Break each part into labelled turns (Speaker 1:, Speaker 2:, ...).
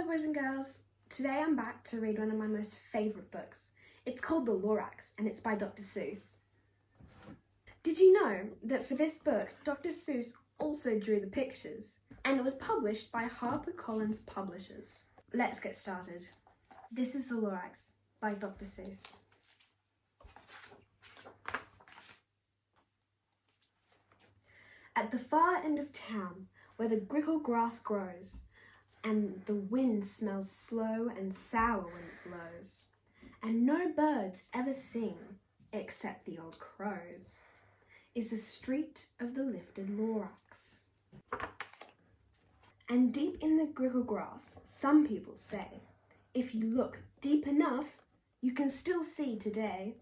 Speaker 1: Hello boys and girls, today I'm back to read one of my most favourite books. It's called The Lorax and it's by Dr Seuss. Did you know that for this book, Dr Seuss also drew the pictures and it was published by HarperCollins Publishers? Let's get started. This is The Lorax by Dr Seuss. At the far end of town, where the grickle grass grows, and the wind smells slow and sour when it blows, and no birds ever sing except the old crows, is the street of the lifted Lorax. And deep in the grickle grass, some people say, if you look deep enough, you can still see today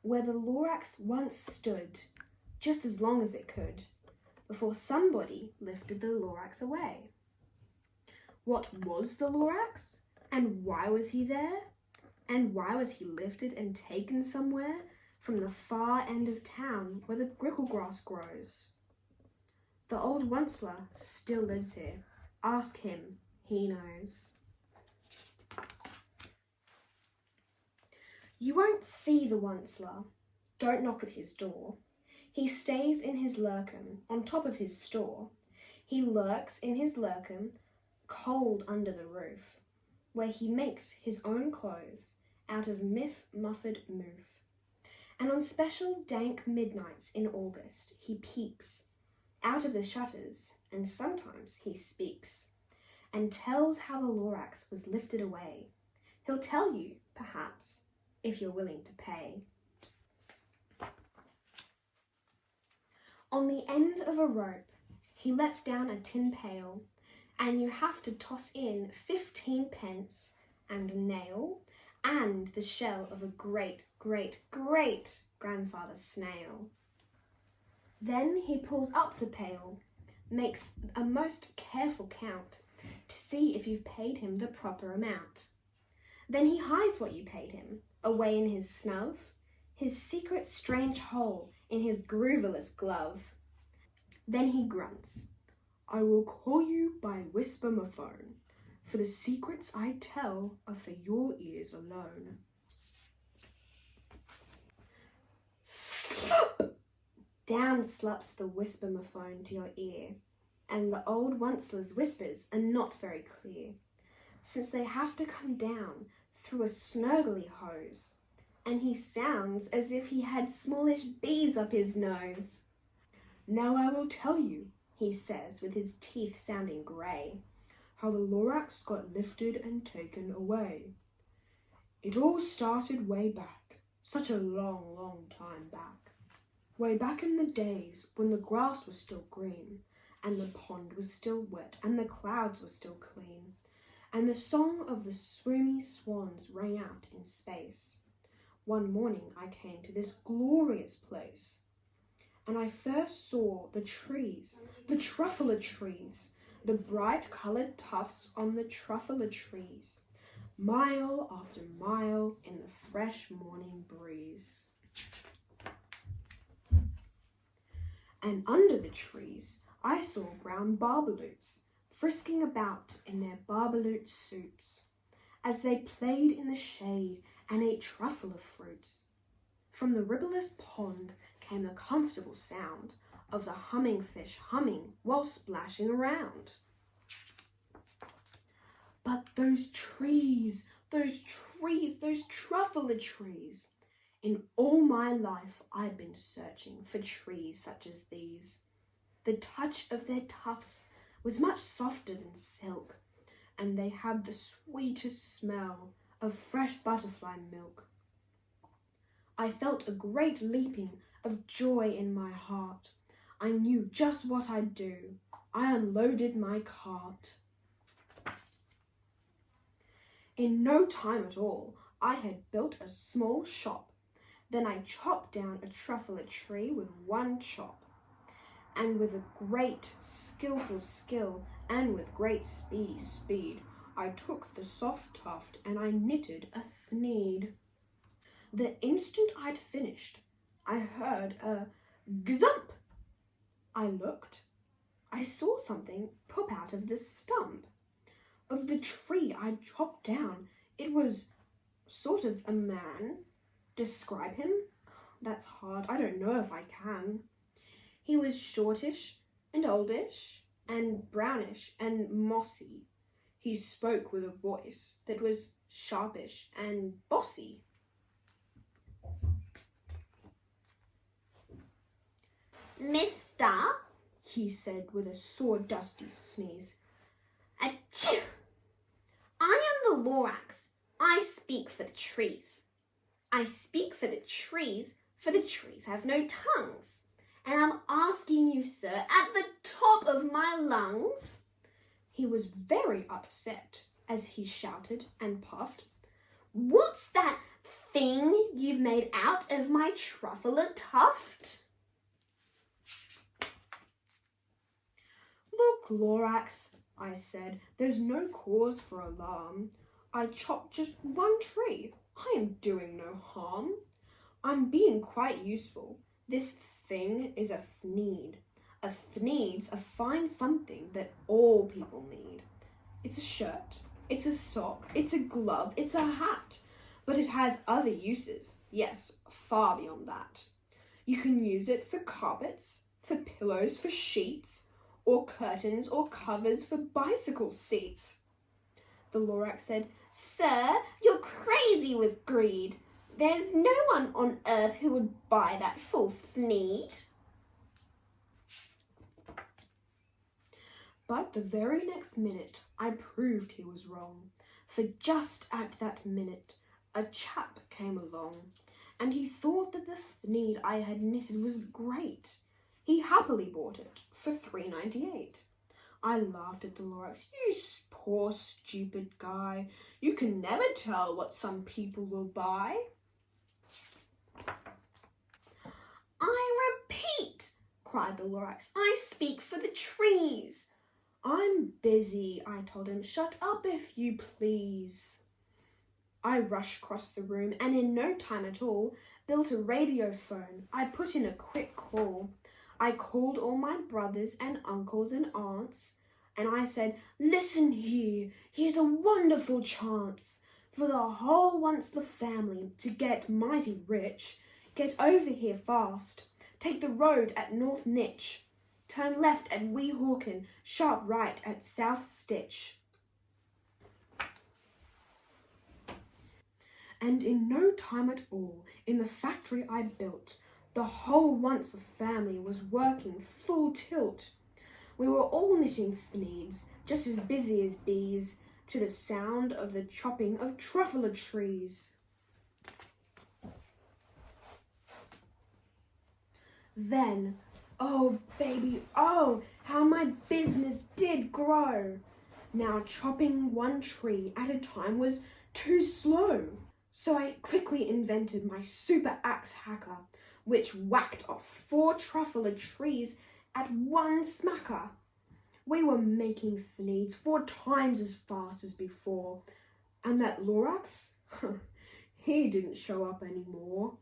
Speaker 1: where the Lorax once stood, just as long as it could, before somebody lifted the Lorax away. What was the Lorax? And why was he there? And why was he lifted and taken somewhere from the far end of town where the grickle grass grows? The old Onceler still lives here. Ask him, he knows. You won't see the Onceler. Don't knock at his door. He stays in his lurkum on top of his store. He lurks in his lurkum cold under the roof, where he makes his own clothes out of muffed moof. And on special dank midnights in August, he peeks out of the shutters, and sometimes he speaks, and tells how the Lorax was lifted away. He'll tell you, perhaps, if you're willing to pay. On the end of a rope, he lets down a tin pail, and you have to toss in 15 pence and a nail and the shell of a great, great, great grandfather snail. Then he pulls up the pail, makes a most careful count to see if you've paid him the proper amount. Then he hides what you paid him away in his snub, his secret strange hole in his grooveless glove. Then he grunts, I will call you by whisper-mophone, for the secrets I tell are for your ears alone. Down slups the whisper-mophone to your ear, and the old Onceler's whispers are not very clear, since they have to come down through a snurgly hose, and he sounds as if he had smallish bees up his nose. Now I will tell you, he says with his teeth sounding grey, how the Lorax got lifted and taken away. It all started way back, such a long, long time back. Way back in the days when the grass was still green, and the pond was still wet, and the clouds were still clean, and the song of the swoomy swans rang out in space. One morning I came to this glorious place, and I first saw the trees, the truffula trees, the bright coloured tufts on the truffula trees, mile after mile in the fresh morning breeze. And under the trees I saw brown barbaloots frisking about in their barbaloot suits, as they played in the shade and ate truffula fruits. From the ribbleless pond came the comfortable sound of the humming fish humming while splashing around. But those trees, those truffula trees. In all my life I've been searching for trees such as these. The touch of their tufts was much softer than silk, and they had the sweetest smell of fresh butterfly milk. I felt a great leaping of joy in my heart. I knew just what I'd do. I unloaded my cart. In no time at all, I had built a small shop. Then I chopped down a truffula tree with one chop, and with a great skillful skill, and with great speedy speed, I took the soft tuft and I knitted a thneed. The instant I'd finished, I heard a gzump. I looked. I saw something pop out of the stump. of the tree I chopped down. It was sort of a man. Describe him? That's hard. I don't know if I can. He was shortish and oldish and brownish and mossy. He spoke with a voice that was sharpish and bossy.
Speaker 2: Mister,
Speaker 1: he said with a sawdusty sneeze.
Speaker 2: Achoo! I am the Lorax. I speak for the trees. I speak for the trees have no tongues. And I'm asking you, sir, at the top of my lungs.
Speaker 1: He was very upset as he shouted and puffed.
Speaker 2: What's that thing you've made out of my truffle tuft?
Speaker 1: Look, Lorax, I said, there's no cause for alarm. I chopped just one tree. I am doing no harm. I'm being quite useful. This thing is a thneed. A thneed's a fine something that all people need. It's a shirt, it's a sock, it's a glove, it's a hat. But it has other uses, yes, far beyond that. You can use it for carpets, for pillows, for sheets, or curtains or covers for bicycle seats. The Lorax said,
Speaker 2: Sir, you're crazy with greed. There's no one on earth who would buy that full thneed.
Speaker 1: But the very next minute I proved he was wrong, for just at that minute a chap came along, and he thought that the thneed I had knitted was great. He happily bought it for $3.98. I laughed at the Lorax. You poor stupid guy. You can never tell what some people will buy.
Speaker 2: I repeat, cried the Lorax, I speak for the trees.
Speaker 1: I'm busy, I told him. Shut up if you please. I rushed across the room and in no time at all built a radio phone. I put in a quick call. I called all my brothers and uncles and aunts, and I said, listen here, here's a wonderful chance for the whole Onceler family to get mighty rich. Get over here fast. Take the road at North Nitch. Turn left at Weehawken, sharp right at South Stitch. And in no time at all, in the factory I built, the whole Onceler family was working full tilt. We were all knitting thneeds, just as busy as bees, to the sound of the chopping of truffle trees. Then, oh baby, oh, how my business did grow. Now chopping one tree at a time was too slow. So I quickly invented my super axe hacker, which whacked off 4 truffle trees at one smacker. We were making thneeds 4 times as fast as before, and that Lorax, he didn't show up anymore.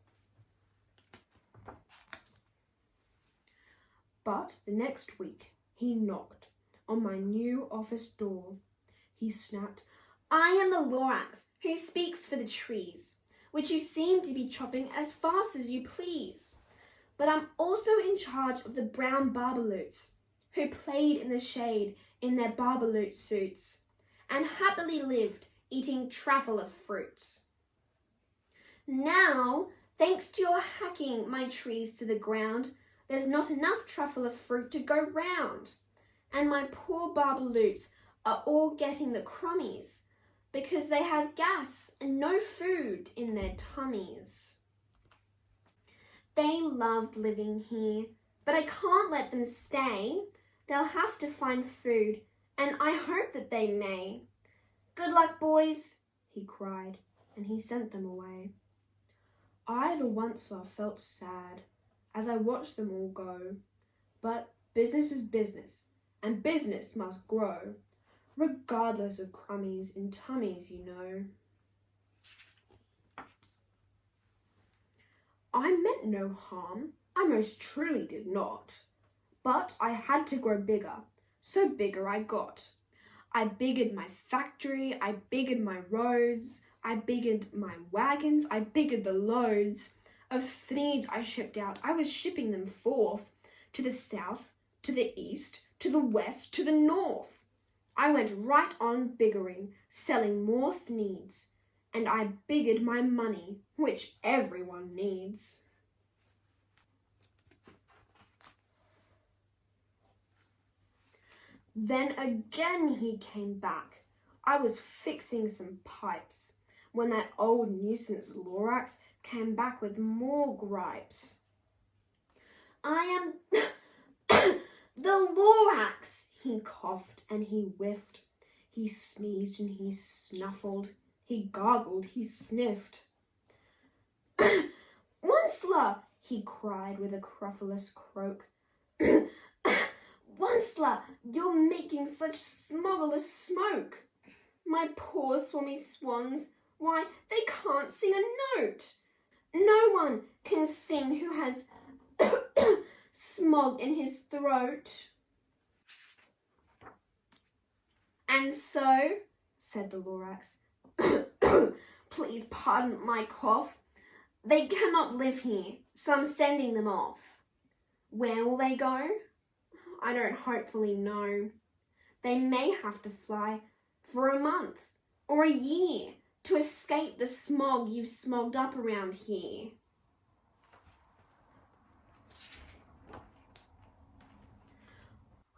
Speaker 1: But the next week, he knocked on my new office door. He snapped,
Speaker 2: I am the Lorax who speaks for the trees, which you seem to be chopping as fast as you please. But I'm also in charge of the brown barbaloots, who played in the shade in their barbaloot suits, and happily lived eating truffle fruits. Now, thanks to your hacking my trees to the ground, there's not enough truffle fruit to go round, and my poor barbaloots are all getting the crummies, because they have gas and no food in their tummies. They loved living here, but I can't let them stay. They'll have to find food, and I hope that they may. Good luck, boys, he cried, and he sent them away.
Speaker 1: I, the Onceler, felt sad as I watched them all go. But business is business, and business must grow, regardless of crummies in tummies, you know. I meant no harm, I most truly did not. But I had to grow bigger, so bigger I got. I biggered my factory, I biggered my roads, I biggered my wagons, I biggered the loads of thneeds I shipped out. I was shipping them forth to the south, to the east, to the west, to the north. I went right on biggering, selling more thneeds, and I biggered my money, which everyone needs. Then again he came back. I was fixing some pipes when that old nuisance Lorax came back with more gripes.
Speaker 2: I am the Lorax,
Speaker 1: he coughed and he whiffed. He sneezed and he snuffled. He gargled, he sniffed.
Speaker 2: Onceler,
Speaker 1: he cried with a cruffless croak.
Speaker 2: Onceler, you're making such smoggless smoke. My poor swummy swans, why, they can't sing a note. No one can sing who has smog in his throat. And so, said the Lorax, please pardon my cough, they cannot live here, so I'm sending them off. Where will they go? I don't hopefully know. They may have to fly for a month or a year to escape the smog you've smogged up around here.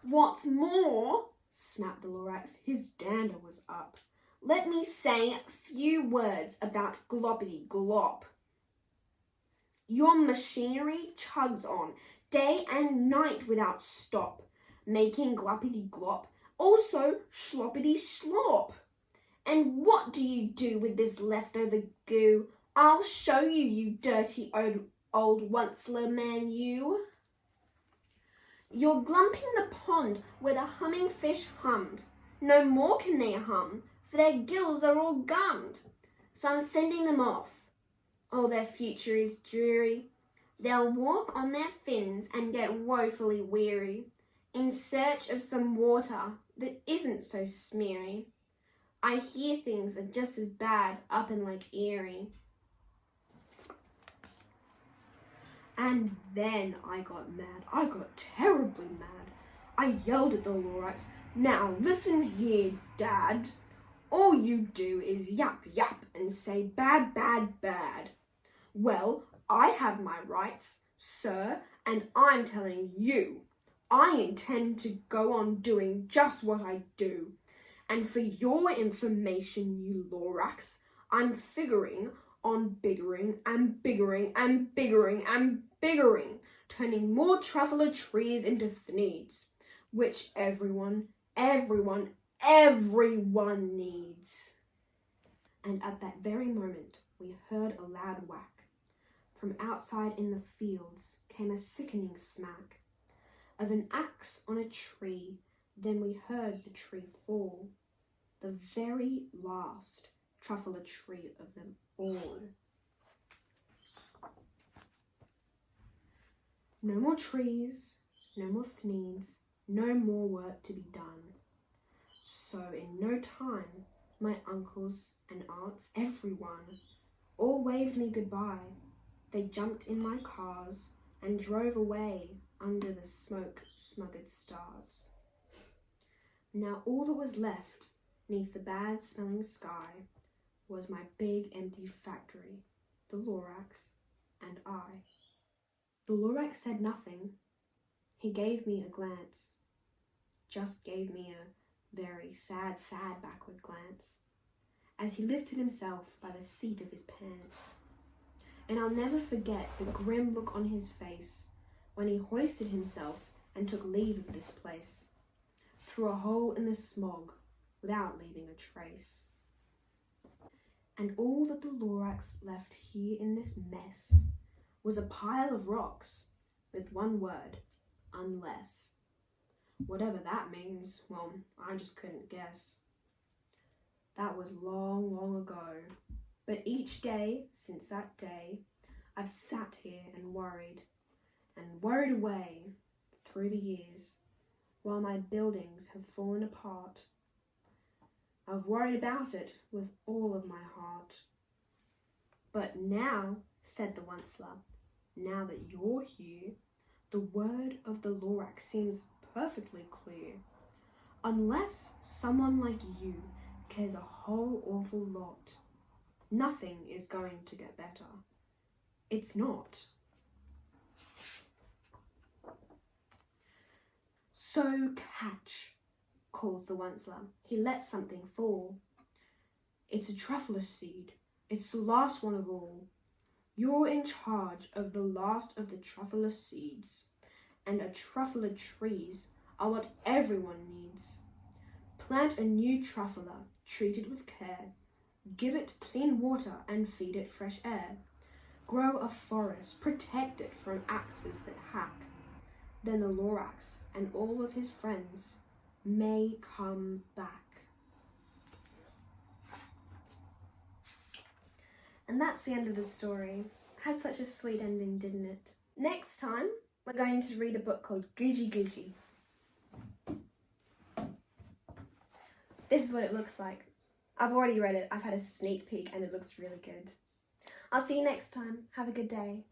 Speaker 2: What's more, snapped the Lorax, his dander was up, let me say a few words about Gloppity Glop. Your machinery chugs on day and night without stop, making gloppity glop, also sloppity slop. And what do you do with this leftover goo? I'll show you, you dirty old onceler man, you. You're glumping the pond where the humming fish hummed. No more can they hum, for their gills are all gummed. So I'm sending them off. Oh, their future is dreary. They'll walk on their fins and get woefully weary, in search of some water that isn't so smeary. I hear things are just as bad up in Lake Erie.
Speaker 1: And then I got mad. I got terribly mad. I yelled at the Lorax, now listen here, Dad. All you do is yap yap and say bad, bad, bad. Well, I have my rights, sir, and I'm telling you, I intend to go on doing just what I do. And for your information, you Lorax, I'm figuring on biggering and biggering and biggering and biggering, turning more truffler trees into thneeds, which everyone needs. And at that very moment, we heard a loud whack. From outside in the fields came a sickening smack of an axe on a tree. Then we heard the tree fall, the very last truffler tree of them all. No more trees, no more thneeds, no more work to be done. So in no time, my uncles and aunts, everyone, all waved me goodbye. They jumped in my cars and drove away under the smoke-smuggered stars. Now all that was left, 'neath the bad-smelling sky, was my big empty factory, the Lorax, and I. The Lorax said nothing. He gave me a glance, just gave me a very sad backward glance, as he lifted himself by the seat of his pants. And I'll never forget the grim look on his face when he hoisted himself and took leave of this place, through a hole in the smog, without leaving a trace. And all that the Lorax left here in this mess was a pile of rocks with one word, unless. Whatever that means, well, I just couldn't guess. That was long, long ago. But each day since that day, I've sat here and worried away through the years, while my buildings have fallen apart, I've worried about it with all of my heart. But now, said the Onceler, now that you're here, the word of the Lorax seems perfectly clear. Unless someone like you cares a whole awful lot, nothing is going to get better. It's not. So catch, calls the Onceler. He lets something fall. It's a truffle seed. It's the last one of all. You're in charge of the last of the truffle seeds, and a truffle trees are what everyone needs. Plant a new truffle, treat it with care, give it clean water and feed it fresh air. Grow a forest, protect it from axes that hack. Then the Lorax and all of his friends may come back. And that's the end of the story. Had such a sweet ending, didn't it? Next time, we're going to read a book called Googey Googey. This is what it looks like. I've already read it. I've had a sneak peek and it looks really good. I'll see you next time. Have a good day.